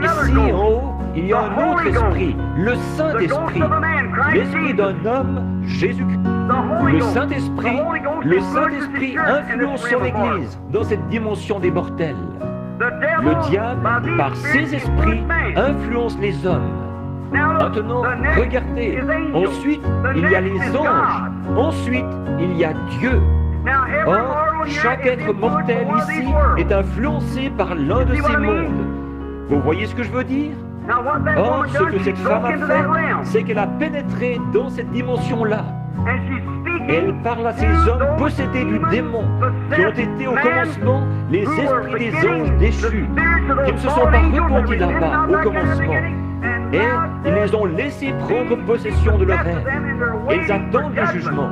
Ici, en haut, il y a un autre esprit, le Saint-Esprit, l'esprit d'un homme, Jésus-Christ. Le Saint-Esprit influence sur l'Église dans cette dimension des mortels. Le diable, par ses esprits, influence les hommes. Maintenant, regardez, ensuite, il y a les anges, ensuite, il y a Dieu. Or, chaque être mortel ici est influencé par l'un de ces mondes. Vous voyez ce que je veux dire? Or, ce que cette femme a fait, c'est qu'elle a pénétré dans cette dimension-là. Elle parle à ces hommes possédés du démon, qui ont été au commencement les esprits des anges déchus, qui ne se sont pas repentis là-bas au commencement. Et ils les ont laissés prendre possession de leur être. Ils attendent le jugement.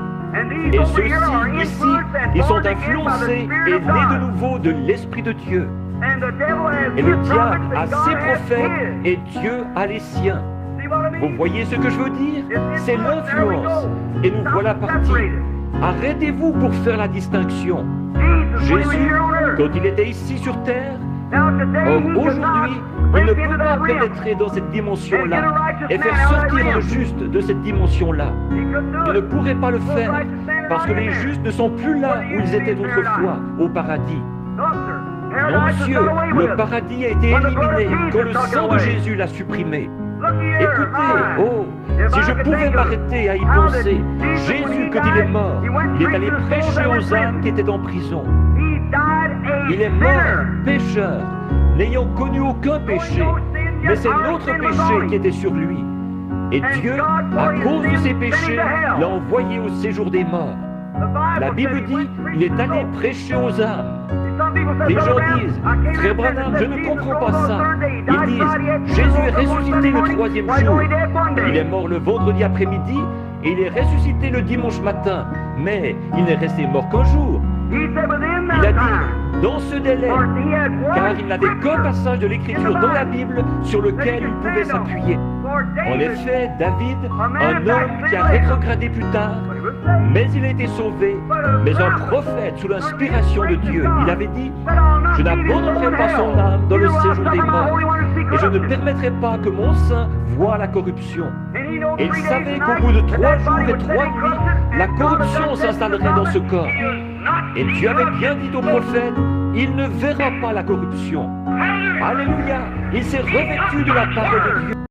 Et ceux-ci, ici, ils sont influencés et nés de nouveau de l'Esprit de Dieu. Et le diable a ses prophètes et Dieu a les siens. Vous voyez ce que je veux dire? C'est l'influence. Et nous voilà partis. Arrêtez-vous pour faire la distinction. Jésus, quand il était ici sur terre, aujourd'hui, il ne peut pas pénétrer dans cette dimension-là et faire sortir un juste de cette dimension-là. Il ne pourrait pas le faire parce que les justes ne sont plus là où ils étaient autrefois, au paradis. Non, monsieur, le paradis a été éliminé quand le sang de Jésus l'a supprimé. Écoutez, oh, si je pouvais m'arrêter à y penser, Jésus, quand il est mort, il est allé prêcher aux âmes qui étaient en prison. Il est mort, pécheur, n'ayant connu aucun péché, mais c'est notre péché qui était sur lui. Et Dieu, à cause de ses péchés, l'a envoyé au séjour des morts. La Bible dit, il est allé prêcher aux âmes. Les gens disent, frère Branham, je ne comprends pas ça. Ils disent, Jésus est ressuscité le troisième jour. Il est mort le vendredi après-midi et il est ressuscité le dimanche matin. Mais il n'est resté mort qu'un jour. Il a dit, dans ce délai, car il n'avait qu'un passage de l'Écriture dans la Bible sur lequel il pouvait s'appuyer. En effet, David, un homme qui a rétrogradé plus tard, mais il a été sauvé, mais un prophète sous l'inspiration de Dieu, il avait dit, je n'abandonnerai pas son âme dans le séjour des morts, et je ne permettrai pas que mon sein voie la corruption. Et il savait qu'au bout de 3 jours et 3 nuits, la corruption s'installerait dans ce corps. Et Dieu avait bien dit au prophète, il ne verra pas la corruption. Alléluia, il s'est revêtu de la parole de Dieu.